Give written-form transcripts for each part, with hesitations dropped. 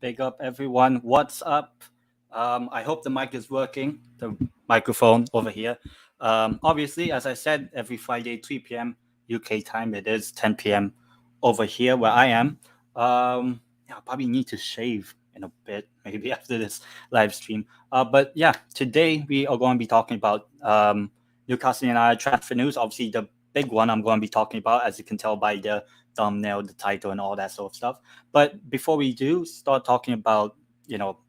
Big up, everyone. What's up? I hope the mic is working, the microphone over here. Obviously, as I said, every Friday, 3 p.m. UK time, it is 10 p.m. over here where I am. Yeah, I'll probably need to shave in a bit, maybe after this live stream. But yeah, today we are going to be talking about Newcastle United transfer news. Obviously, the big one I'm going to be talking about, as you can tell by the thumbnail, the title, and all that sort of stuff. But before we do start talking about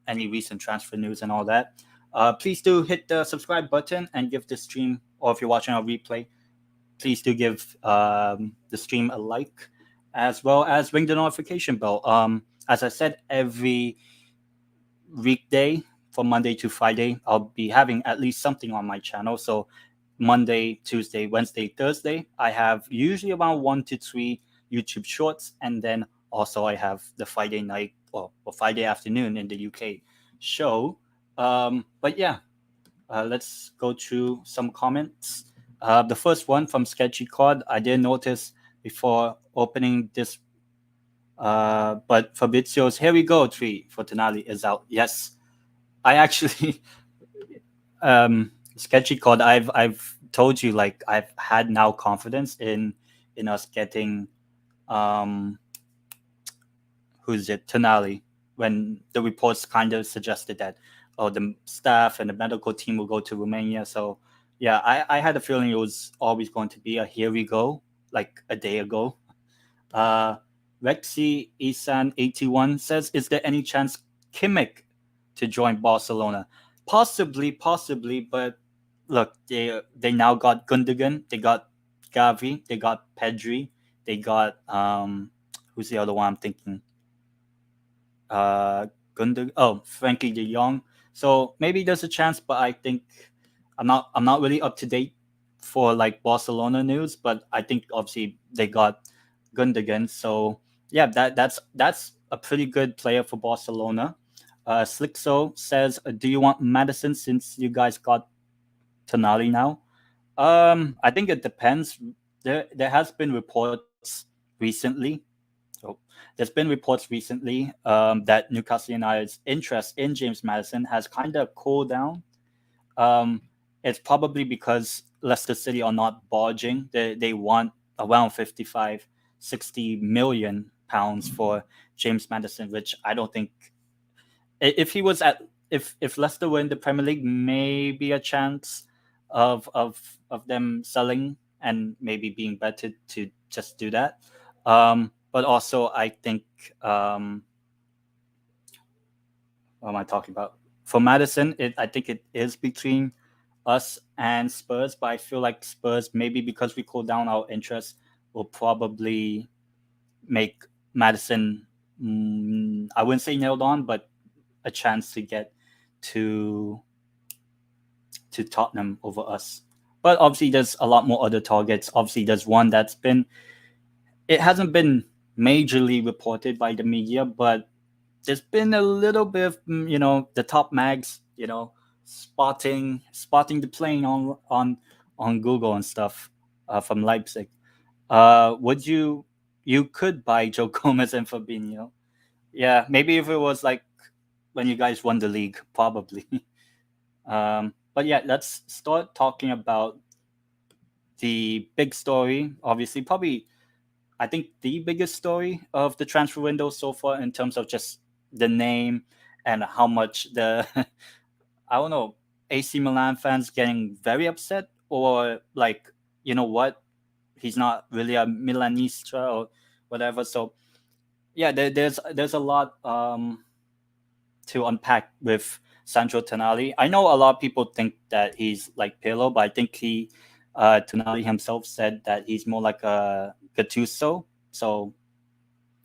any recent transfer news and all that, please do hit the subscribe button and give the stream, or if you're watching our replay, please do give the stream a like, as well as ring the notification bell. As I said, every weekday from Monday to Friday, I'll be having at least something on my channel. So Monday, Tuesday, Wednesday, Thursday, I have usually around 1 to 3 YouTube shorts, and then also I have the Friday night or Friday afternoon in the UK show. But yeah, let's go through some comments. The first one from Sketchy Cod, I did notice before opening this, but Fabrizio's "Here we go" tweet for Tonali is out. Yes, I actually Sketchy Cod, I've told you, like, I've had now confidence in us getting who's it, Tonali, when the reports kind of suggested that the staff and the medical team will go to Romania. So yeah, I had a feeling it was always going to be a "here we go" like a day ago. Rexy Isan 81 says, "Is there any chance Kimmich to join Barcelona?" Possibly, but look, they now got Gundogan, they got Gavi, they got Pedri, they got who's the other one I'm thinking? Frankie De Jong. So maybe there's a chance, but I think I'm not really up to date for like Barcelona news, but I think obviously they got Gundogan. So yeah, that's a pretty good player for Barcelona. Slickso says, "Do you want Maddison since you guys got Tonali now?" I think it depends. There has been reports recently. So there's been reports recently that Newcastle United's interest in James Maddison has kind of cooled down. Um, it's probably because Leicester City are not budging. They want around 55, 60 million pounds for James Maddison, which I don't think. If he was at if Leicester were in the Premier League, maybe a chance of them selling and maybe being better to just do that. But also, I think what am I talking about? For Maddison, I think it is between us and Spurs, but I feel like Spurs, maybe because we cool down our interest, will probably make Maddison, I wouldn't say nailed on, but a chance to get to Tottenham over us. But obviously, there's a lot more other targets. Obviously, there's one that's been, it hasn't been majorly reported by the media, but there's been a little bit of the top mags spotting the plane on Google and stuff from Leipzig. Would you could buy Joe Gomez and Fabinho? Yeah, maybe if it was like when you guys won the league, probably. But yeah, let's start talking about the big story. Obviously, probably I think the biggest story of the transfer window so far in terms of just the name and how much the I don't know, AC Milan fans getting very upset, or like, what, he's not really a Milanista or whatever. So yeah, there's a lot to unpack with Sandro Tonali. I know a lot of people think that he's like Pirlo, but I think Tonali himself said that he's more like a Gattuso. So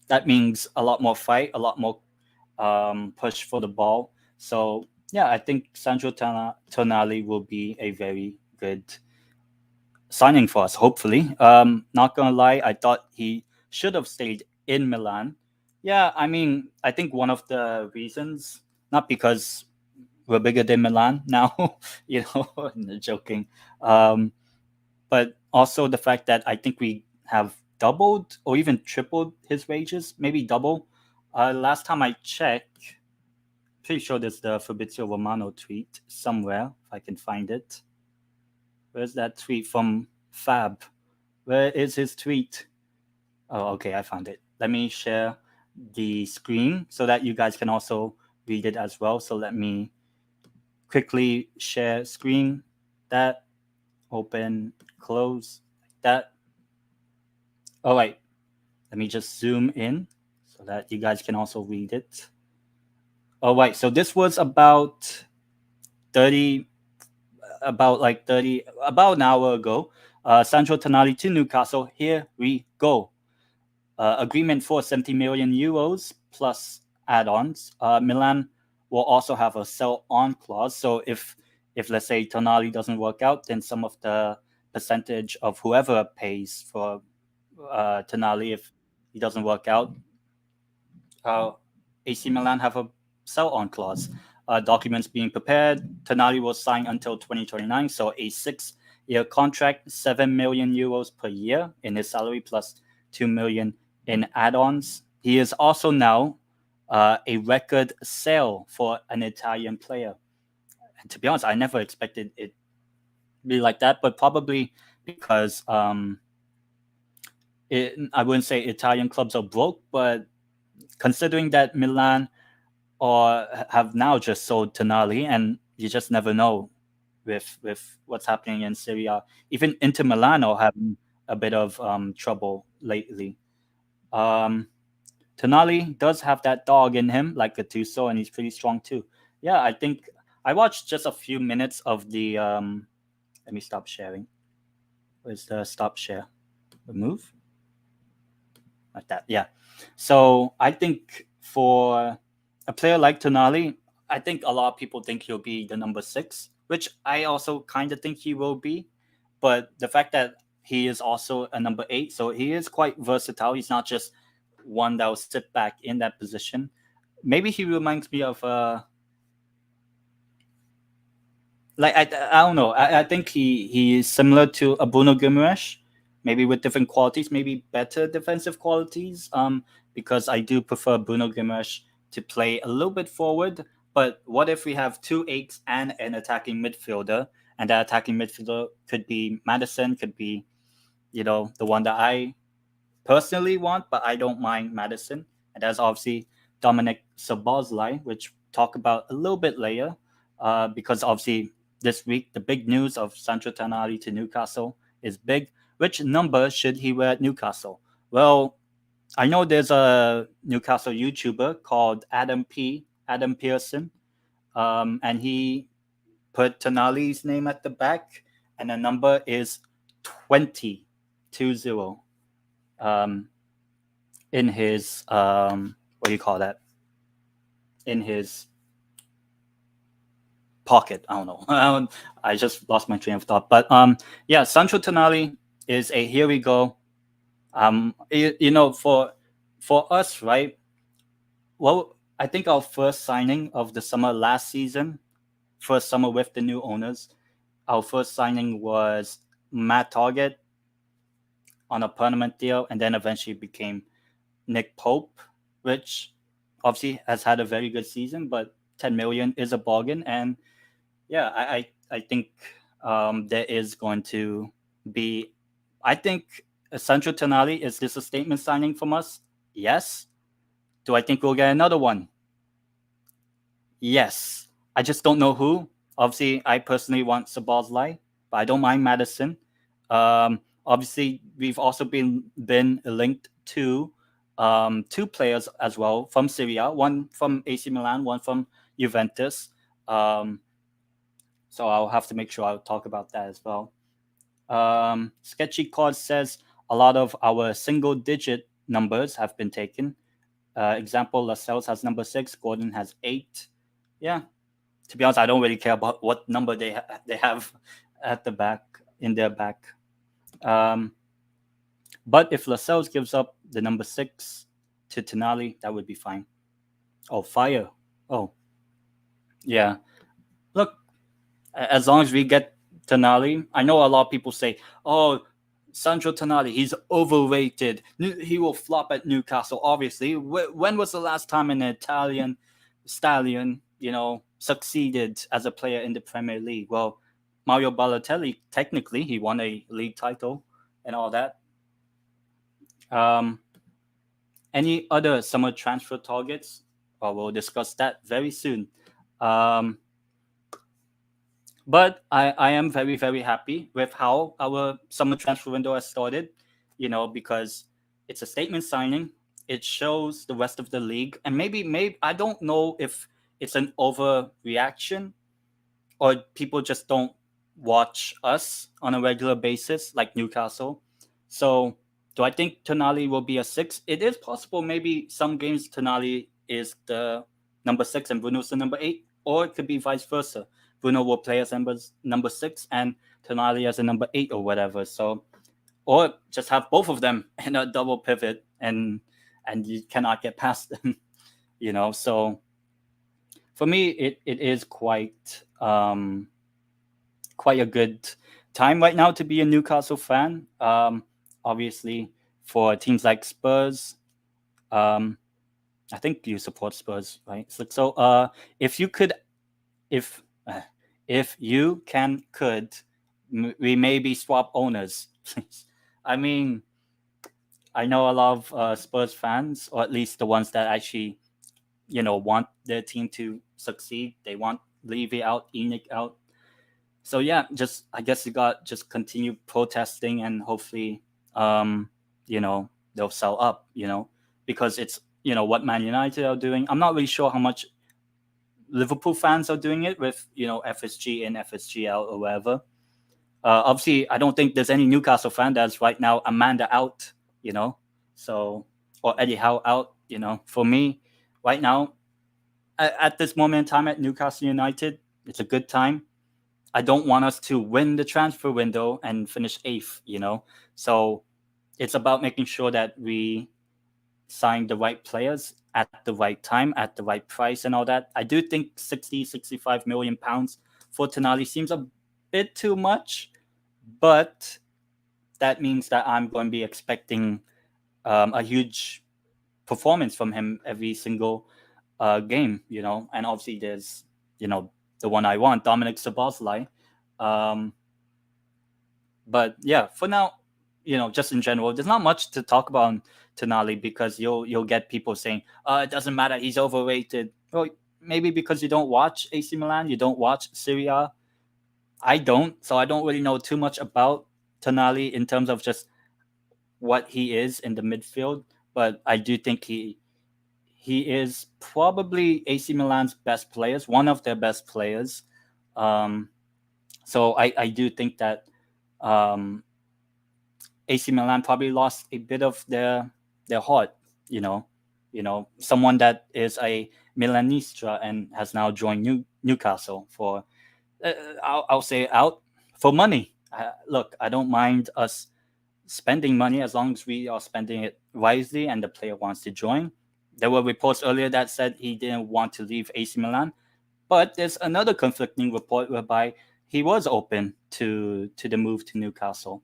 that means a lot more fight, a lot more push for the ball. So yeah, I think Sandro Tonali will be a very good signing for us, hopefully. Not gonna lie, I thought he should have stayed in Milan. Yeah, I mean, I think one of the reasons, not because we're bigger than Milan now, joking, but also the fact that I think we have doubled or even tripled his wages, maybe double. Last time I checked, pretty sure there's the Fabrizio Romano tweet somewhere, if I can find it. Where's that tweet from Fab? Where is his tweet? Oh, okay, I found it. Let me share the screen so that you guys can also read it as well. So let me quickly share screen, that, open, close, like that. All right, let me just zoom in so that you guys can also read it. All right, so this was about 30, about an hour ago. Sandro Tonali to Newcastle. Here we go. Agreement for 70 million euros plus add-ons. Milan will also have a sell-on clause. So if let's say Tonali doesn't work out, then some of the percentage of whoever pays for Tonali, if he doesn't work out, AC Milan have a sell-on clause. Documents being prepared. Tonali will sign until 2029, so a 6-year contract, 7 million euros per year in his salary plus 2 million in add-ons. He is also now a record sale for an Italian player. And to be honest, I never expected it to be like that, but probably because I wouldn't say Italian clubs are broke, but considering that Milan or have now just sold Tonali, and you just never know with what's happening in Syria. Even Inter Milan are having a bit of trouble lately. Tonali does have that dog in him, like Gattuso, and he's pretty strong too. Yeah, I think I watched just a few minutes of the. Let me stop sharing. Where's the stop share? Remove? Like that. Yeah. So I think for a player like Tonali, I think a lot of people think he'll be the number 6, which I also kind of think he will be. But the fact that he is also a number 8, so he is quite versatile. He's not just one that will sit back in that position. Maybe he reminds me of like I don't know. I think he is similar to a Bruno Guimaraes, maybe with different qualities, maybe better defensive qualities. Because I do prefer Bruno Guimaraes to play a little bit forward. But what if we have 2 8s and an attacking midfielder, and that attacking midfielder could be Maddison, could be the one that I personally want, but I don't mind Maddison. And that's obviously Dominik Szoboszlai, which talk about a little bit later, because obviously this week the big news of Sandro Tonali to Newcastle is big. Which number should he wear at Newcastle? Well, I know there's a Newcastle YouTuber called Adam Pearson, and he put Tonali's name at the back, and the number is 20, 20. In his what do you call that? In his pocket. I don't know. I just lost my train of thought. But yeah, Sandro Tonali is a here we go. For us, right? Well, I think our first signing of the summer last season, first summer with the new owners, our first signing was Matt Target on a permanent deal, and then eventually became Nick Pope, which obviously has had a very good season, but 10 million is a bargain. And yeah, I think there is going to be, I think Sandro Tonali, is this a statement signing from us? Yes. Do I think we'll get another one? Yes. I just don't know who. Obviously, I personally want Szoboszlai, but I don't mind Maddison. Obviously, we've also been linked to 2 players as well from Syria, one from AC Milan, one from Juventus. So I'll have to make sure I'll talk about that as well. Sketchy Card says a lot of our single-digit numbers have been taken. Example, Lascelles has number 6, Gordon has 8. Yeah, to be honest, I don't really care about what number they have at the back, in their back. But if Lascelles gives up the number 6 to Tonali, that would be fine. Oh, fire. Oh, yeah. Look, as long as we get Tonali, I know a lot of people say, oh, Sandro Tonali, he's overrated. He will flop at Newcastle, obviously. When was the last time an Italian stallion, succeeded as a player in the Premier League? Well, Mario Balotelli, technically, he won a league title and all that. Any other summer transfer targets? Well, we'll discuss that very soon. Um, But I am very, very happy with how our summer transfer window has started, because it's a statement signing. It shows the rest of the league. And maybe I don't know if it's an overreaction or people just don't watch us on a regular basis like Newcastle. So do I think Tonali will be a six? It is possible maybe some games Tonali is the number six and Bruno's the number eight, or it could be vice versa. Bruno will play as number six and Tonali as a number eight or whatever. So, or just have both of them in a double pivot and you cannot get past them, So for me, it is quite a good time right now to be a Newcastle fan. Obviously, for teams like Spurs, I think you support Spurs, right? So, if you could, if if you could, we maybe swap owners, please. I mean, I know a lot of Spurs fans, or at least the ones that actually, want their team to succeed. They want Levy out, Enoch out. So yeah, I guess you got just continue protesting and hopefully, they'll sell up, because it's what Man United are doing. I'm not really sure how much Liverpool fans are doing it with FSG in, FSG out, or whatever. Obviously, I don't think there's any Newcastle fan that's right now Amanda out, so or Eddie Howe out. For me, right now, at this moment in time at Newcastle United, it's a good time. I don't want us to win the transfer window and finish eighth, So it's about making sure that we sign the right players at the right time, at the right price and all that. I do think 65 million pounds for Tonali seems a bit too much, but that means that I'm going to be expecting a huge performance from him every single game, and obviously there's, the one I want, Dominik Szoboszlai. But yeah, for now, just in general, there's not much to talk about on Tonali because you'll get people saying, it doesn't matter, he's overrated. Well, maybe because you don't watch AC Milan, you don't watch Serie A. I don't, so I don't really know too much about Tonali in terms of just what he is in the midfield. But I do think he is probably AC Milan's best players, one of their best players. So I do think that AC Milan probably lost a bit of their heart, someone that is a Milanista and has now joined Newcastle for, I'll say out for money. Look, I don't mind us spending money as long as we are spending it wisely and the player wants to join. There were reports earlier that said he didn't want to leave AC Milan, but there's another conflicting report whereby he was open to the move to Newcastle.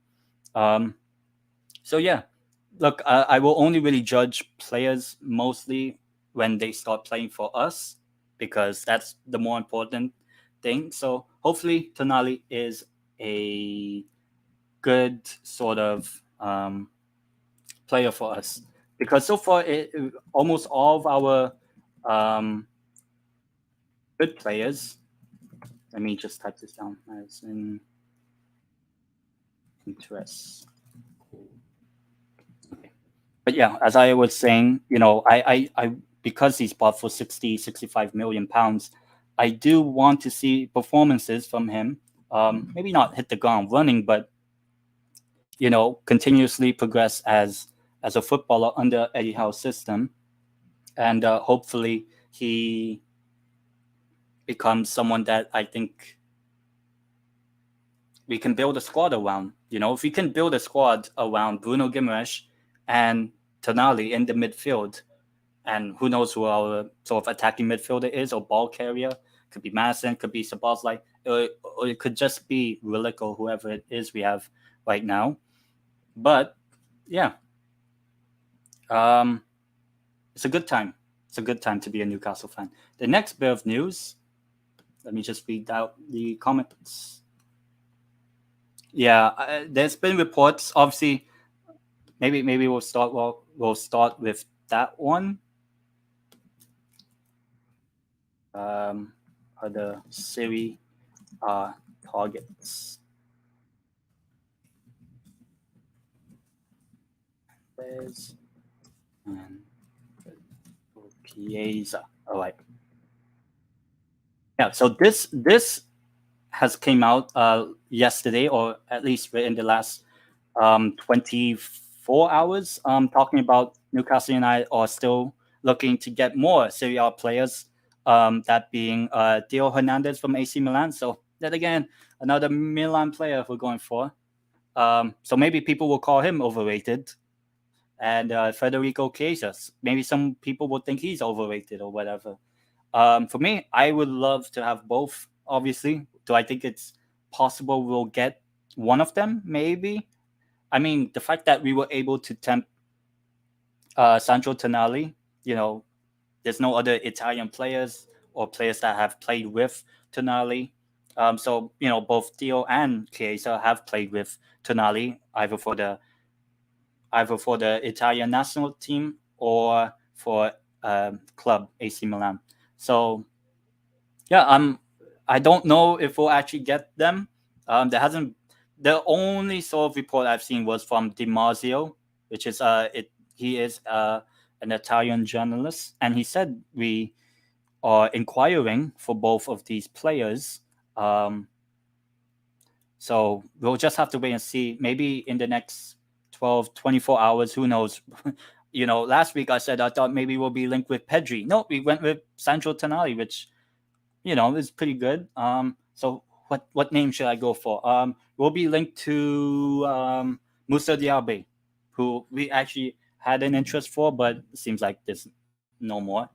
So yeah, look, I will only really judge players mostly when they start playing for us because that's the more important thing. So hopefully Tonali is a good sort of player for us because so far almost all of our good players. Let me just type this down as in interest. Okay. But yeah, as I was saying, I because he's bought for 65 million pounds, I do want to see performances from him. Maybe not hit the ground running, but continuously progress as a footballer under Eddie Howe's system, and hopefully he becomes someone that I think we can build a squad around. If we can build a squad around Bruno Guimaraes and Tonali in the midfield, and who knows who our sort of attacking midfielder is or ball carrier, could be Maddison, could be Szoboszlai, or it could just be Willick or whoever it is we have right now. But yeah, um, it's a good time. It's a good time to be a Newcastle fan. The next bit of news. Let me just read out the comments. Yeah, there's been reports. Obviously, maybe we'll start. Well, we'll start with that one. Other Serie targets. There's and Chiesa. All right. Yeah. So this has came out yesterday, or at least within the last 24 hours, talking about Newcastle United are still looking to get more Serie A players, that being Theo Hernandez from AC Milan. So that again, another Milan player we're going for. So maybe people will call him overrated. And Federico Chiesa, maybe some people will think he's overrated or whatever. For me, I would love to have both. Obviously, do I think it's possible we'll get one of them? Maybe. I mean, the fact that we were able to tempt Sandro Tonali, you know, there's no other Italian players or players that have played with Tonali. So both Theo and Chiesa have played with Tonali either for the Italian national team or for club AC Milan. So yeah, I don't know if we'll actually get them. There hasn't. The only sort of report I've seen was from Di Marzio, which is he is an Italian journalist, and he said we are inquiring for both of these players. Um, so we'll just have to wait and see. Maybe in the next 12, 24 hours, who knows? Last week I said I thought maybe we'll be linked with Pedri. No, we went with Sandro Tonali, which is pretty good. So what name should I go for? We'll be linked to Musa Diaby, who we actually had an interest for, but it seems like there's no more.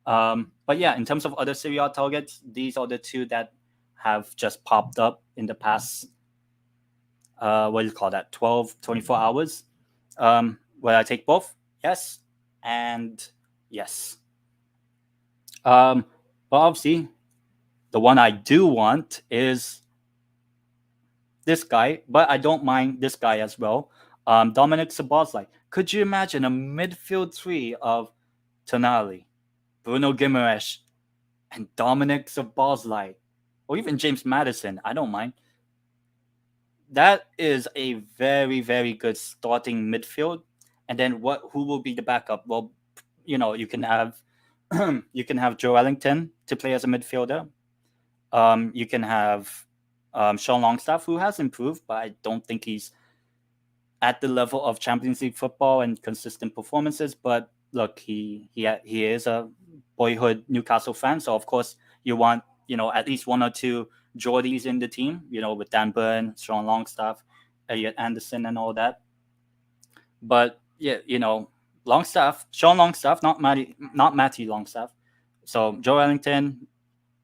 But yeah, in terms of other Serie A targets, these are the two that have just popped up in the past, what do you call that, 12, 24 hours. Will I take both? Yes. And yes. But obviously, the one I do want is this guy, but I don't mind this guy as well. Dominik Szoboszlai. Could you imagine a midfield three of Tonali, Bruno Guimaraes, and Dominik Szoboszlai, or even James Maddison? I don't mind. That is a very, very good starting midfield. And then who will be the backup? Well, you can have you can have Joe Ellington to play as a midfielder. You can have Sean Longstaff, who has improved, but I don't think he's at the level of Champions League football and consistent performances. But look, he is a boyhood Newcastle fan, so of course you want at least one or two Geordies in the team. With Dan Burn, Sean Longstaff, Elliot Anderson, and all that. But yeah, Sean Longstaff, not Matty Longstaff. So Joe Ellington,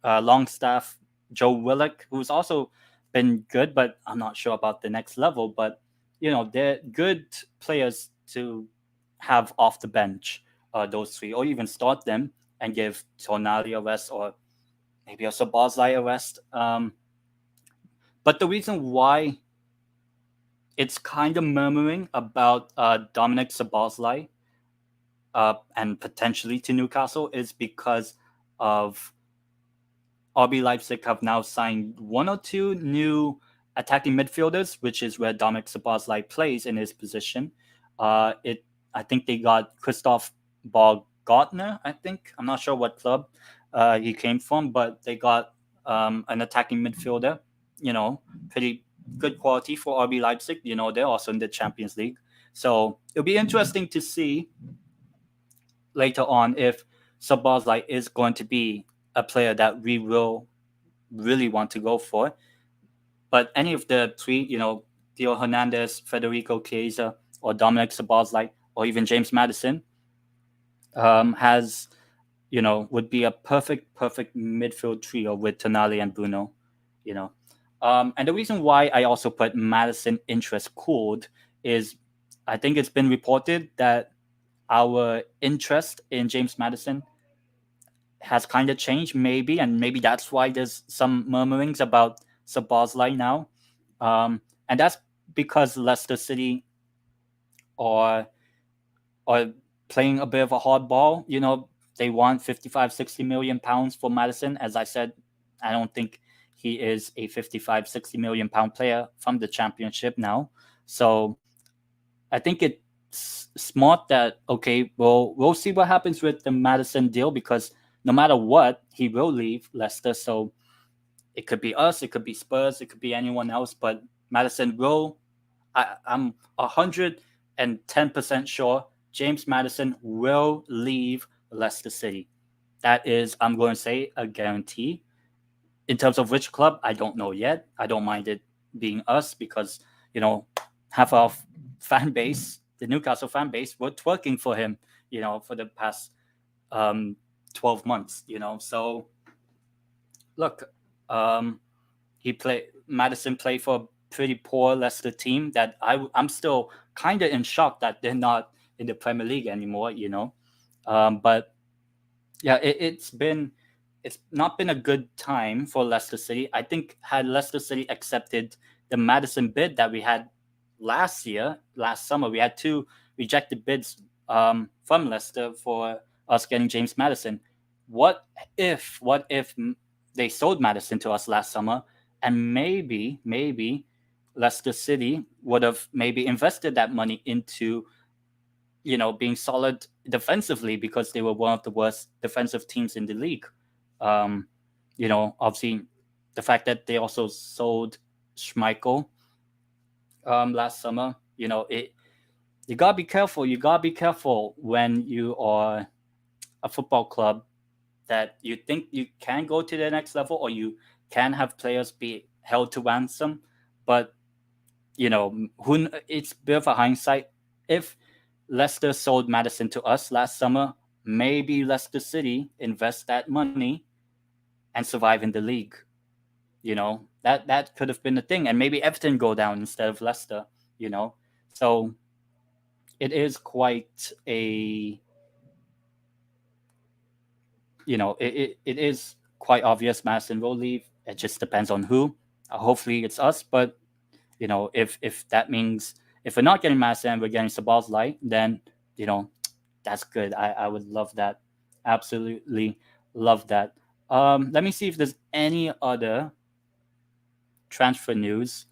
Longstaff, Joe Willock, who's also been good, but I'm not sure about the next level. But they're good players to have off the bench. Those three, or even start them and give Tonali a rest, or maybe a Szoboszlai a rest. But the reason why it's kind of murmuring about Dominik Szoboszlai and potentially to Newcastle is because of RB Leipzig have now signed one or two new attacking midfielders, which is where Dominik Szoboszlai plays in his position. I think they got Christoph Baumgartner. I'm not sure what club he came from, but they got an attacking midfielder. Pretty good quality for RB Leipzig. They're also in the Champions League, so it'll be interesting to see later on if Szoboszlai is going to be a player that we will really want to go for. But any of the three, Theo Hernandez, Federico Chiesa, or Dominik Szoboszlai, or even James Maddison, would be a perfect midfield trio with Tonali and Bruno. And the reason why I also put Maddison interest cooled is I think it's been reported that our interest in James Maddison has kind of changed, maybe, and maybe that's why there's some murmurings about Szoboszlai now, and that's because Leicester City are are playing a bit of a hardball. They want 55, 60 million pounds for Maddison. As I said, I don't think he is a 55, 60 million pound player from the Championship now. So I think it's smart that, okay, we'll see what happens with the Maddison deal, because no matter what, he will leave Leicester. So it could be us, it could be Spurs, it could be anyone else, but Maddison will. I'm 110% sure James Maddison will leave Leicester City. That is, I'm going to say, a guarantee. In terms of which club, I don't know yet. I don't mind it being us, because, half of fan base, the Newcastle fan base, were twerking for him, for the past 12 months, So look, Maddison played for a pretty poor Leicester team that I'm still kind of in shock that they're not in the Premier League anymore, But yeah, it's not been a good time for Leicester City. I think had Leicester City accepted the Maddison bid that we had last summer, we had 2 rejected bids from Leicester for us getting James Maddison. What if they sold Maddison to us last summer, and maybe Leicester City would have maybe invested that money into being solid defensively, because they were one of the worst defensive teams in the league. Obviously, the fact that they also sold Schmeichel last summer, you gotta be careful. You gotta be careful when you are a football club that you think you can go to the next level, or you can have players be held to ransom. But it's a bit of a hindsight. If Leicester sold Maddison to us last summer, maybe Leicester City invest that money and survive in the league. That could have been the thing, and maybe Everton go down instead of Leicester. So it is quite a it is quite obvious Maddison will leave. It just depends on who. Hopefully it's us, but if that means if we're not getting Maddison and we're getting Szoboszlai, then that's good. I would love that. Absolutely love that. Let me see if there's any other transfer news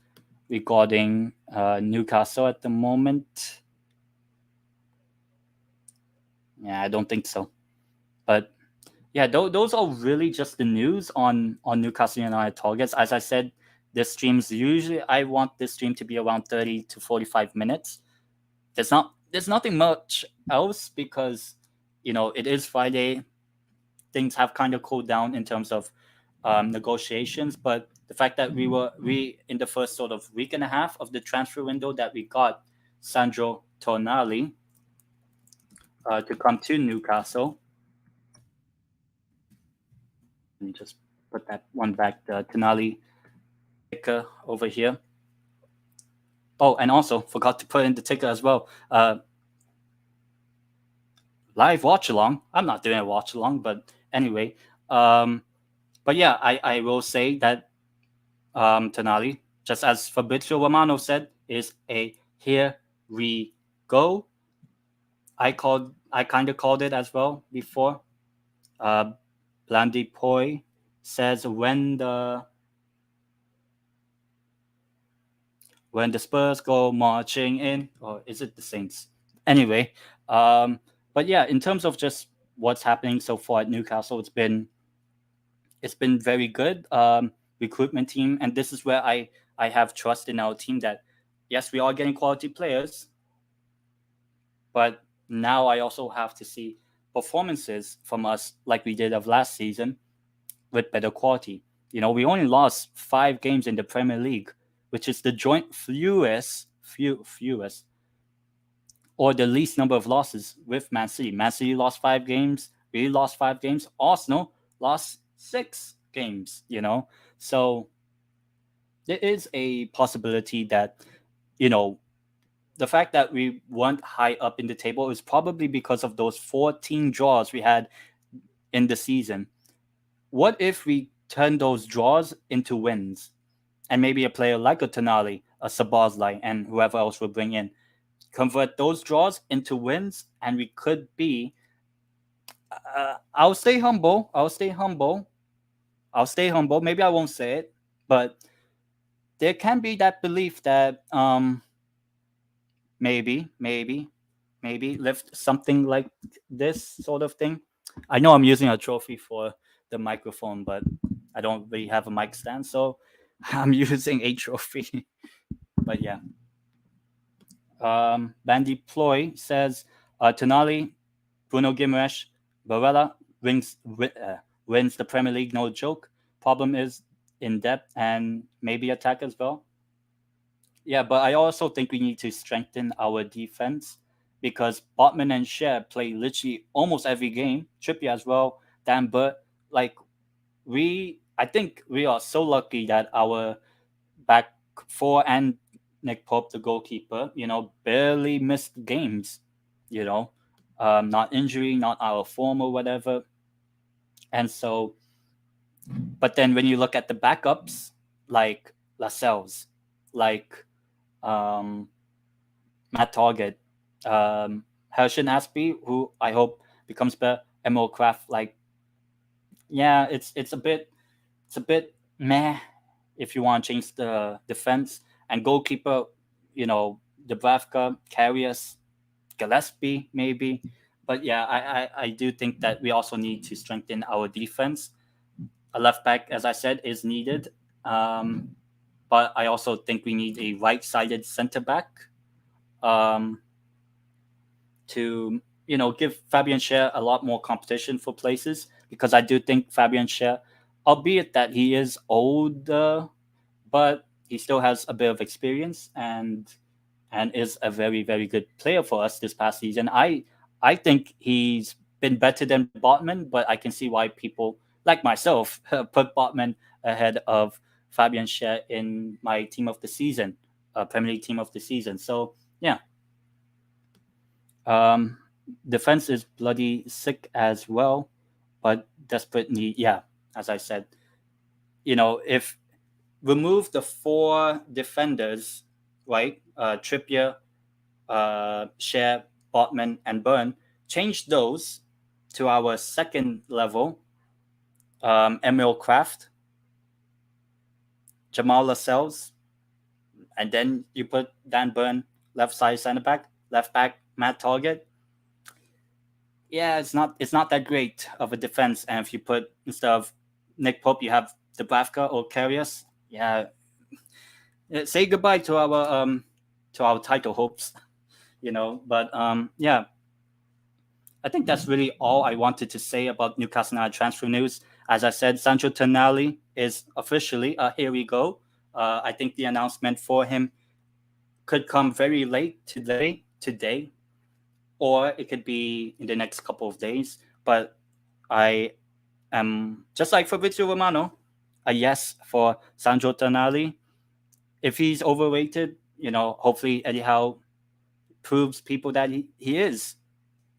regarding Newcastle at the moment. Yeah, I don't think so. But yeah, those are really just the news on Newcastle United targets. As I said, this stream's usually, I want this stream to be around 30 to 45 minutes. There's nothing much else, because it is Friday. Things have kind of cooled down in terms of negotiations, but the fact that we in the first sort of week and a half of the transfer window that we got Sandro Tonali to come to Newcastle. Let me just put that one back. The Tonali ticker over here. Oh, and also forgot to put in the ticker as well. Live watch along. I'm not doing a watch along, but anyway. But yeah, I will say that Tonali, just as Fabrizio Romano said, is a here we go. I kind of called it as well before. Blandy Poi says when the Spurs go marching in, or is it the Saints? Anyway, but yeah, in terms of just what's happening so far at Newcastle, it's been very good. Recruitment team, and this is where I have trust in our team that yes, we are getting quality players, but now I also have to see performances from us like we did of last season with better quality. We only lost 5 games in the Premier League, which is the joint fewest or the least number of losses with Man City. Man City lost 5 games. We lost 5 games. Arsenal lost 6 games. So there is a possibility that the fact that we weren't high up in the table is probably because of those 14 draws we had in the season. What if we turn those draws into wins? And maybe a player like a Tonali, a Szoboszlai, and whoever else we'll bring in, convert those draws into wins, and we could be. I'll stay humble. I'll stay humble. I'll stay humble. Maybe I won't say it, but there can be that belief that maybe lift something like this sort of thing. I know I'm using a trophy for the microphone, but I don't really have a mic stand, so I'm using a trophy. But yeah. Bandy Ploy says Tonali, Bruno Guimaraes, Barella wins the Premier League, no joke. Problem is in depth and maybe attack as well. Yeah, but I also think we need to strengthen our defense because Botman and Shea play literally almost every game. Trippier as well, Dan Burt. Like I think we are so lucky that our back four and Nick Pope, the goalkeeper, barely missed games. Not injury, not our form or whatever. And so, but then when you look at the backups, like Lascelles, like Matt Target, Herschel Aspie, who I hope becomes better, Emil Kraft, like, yeah, it's a bit meh if you want to change the defense and goalkeeper, Dubravka, Karius, Gillespie, maybe. But yeah, I do think that we also need to strengthen our defense. A left back, as I said, is needed. But I also think we need a right-sided center back to give Fabian Schär a lot more competition for places, because I do think Fabian Schär, albeit that he is older, but he still has a bit of experience and is a very, very good player for us this past season. I think he's been better than Botman, but I can see why people like myself put Botman ahead of Fabian Schär in my team of the season, Premier League team of the season. So yeah, defense is bloody sick as well, but desperate need. Yeah, as I said, if remove the four defenders, right? Trippier, Schär, Botman, and Burn. Change those to our second level. Emil Kraft, Jamal Lascelles, and then you put Dan Burn left side center back, left back Matt Target. Yeah, it's not that great of a defense. And if you put, instead of Nick Pope, you have Dubravka or Karius, yeah, say goodbye to our title hopes, But yeah, I think that's really all I wanted to say about Newcastle United transfer news. As I said, Sandro Tonali is officially here we go. I think the announcement for him could come very late today, or it could be in the next couple of days. But I am, just like Fabrizio Romano, a yes for Sandro Tonali. If he's overrated, hopefully Eddie Howe proves people that he is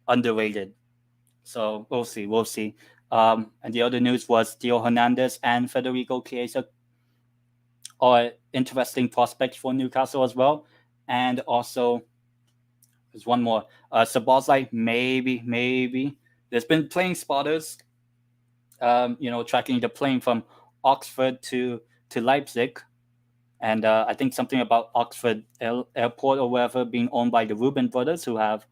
underrated. So we'll see. And the other news was Theo Hernandez and Federico Chiesa are interesting prospects for Newcastle as well. And also, there's one more. Szoboszlai, maybe. There's been plane spotters, tracking the plane from Oxford to Leipzig. And I think something about Oxford Airport or wherever being owned by the Reuben brothers, who have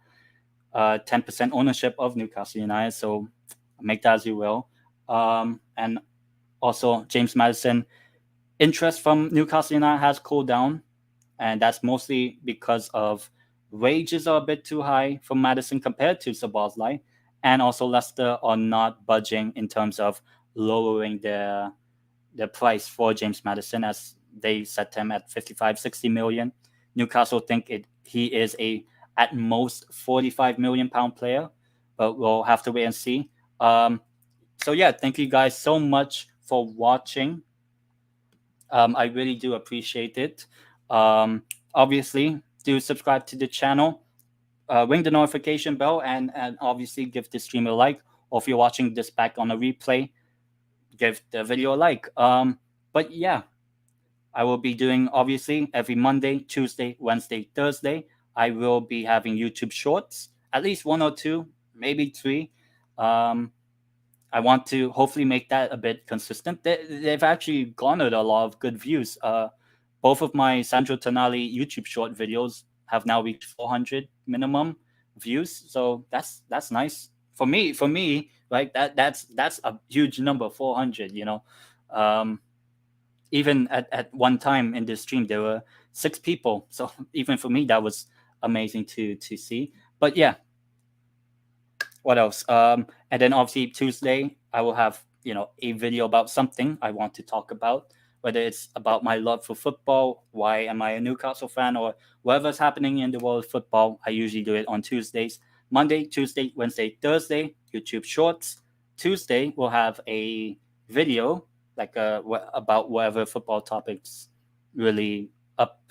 10% ownership of Newcastle United. So make that as you will. And also James Maddison, interest from Newcastle United has cooled down, and that's mostly because of wages are a bit too high for Maddison compared to Szoboszlai, and also Leicester are not budging in terms of lowering their price for James Maddison, as they set him at 55-60 million. Newcastle think he is a at most 45 million pound player, but we'll have to wait and see. So yeah, thank you guys so much for watching. I really do appreciate it. Obviously, do subscribe to the channel, ring the notification bell, and obviously give the stream a like. Or if you're watching this back on a replay, give the video a like. But yeah, I will be doing, obviously, every Monday, Tuesday, Wednesday, Thursday. I will be having YouTube shorts, at least 1 or 2, maybe 3. I want to hopefully make that a bit consistent. They've actually garnered a lot of good views. Both of my Sandro Tonali YouTube short videos have now reached 400 minimum views, so that's nice for me. For me, like that's a huge number, 400. Even at one time in this stream there were 6 people, so even for me that was amazing to see. But yeah, what else? And then obviously Tuesday I will have a video about something I want to talk about, whether it's about my love for football, why am I a Newcastle fan, or whatever's happening in the world of football. I usually do it on Tuesdays. Monday, Tuesday, Wednesday, Thursday, YouTube shorts. Tuesday we'll have a video like about whatever football topics really up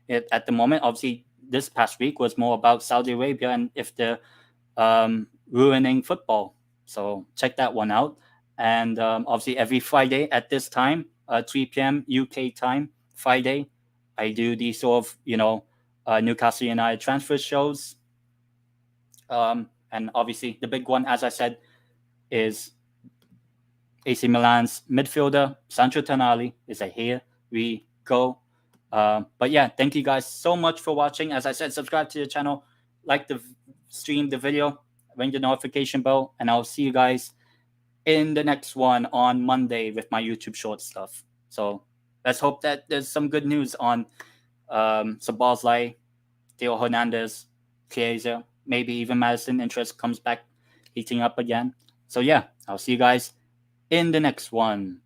at the moment. Obviously this past week was more about Saudi Arabia and if they're ruining football, so check that one out. And obviously every Friday at this time, 3 p.m. UK time, Friday, I do these sort of Newcastle United transfer shows. And obviously the big one, as I said, is AC Milan's midfielder Sandro Tonali is a here we go. But yeah, thank you guys so much for watching. As I said, subscribe to the channel, like the stream, the video, ring the notification bell, and I'll see you guys in the next one on Monday with my YouTube short stuff. So let's hope that there's some good news on Szoboszlai, Theo Hernandez, Chiesa, maybe even Maddison interest comes back heating up again. So yeah, I'll see you guys in the next one.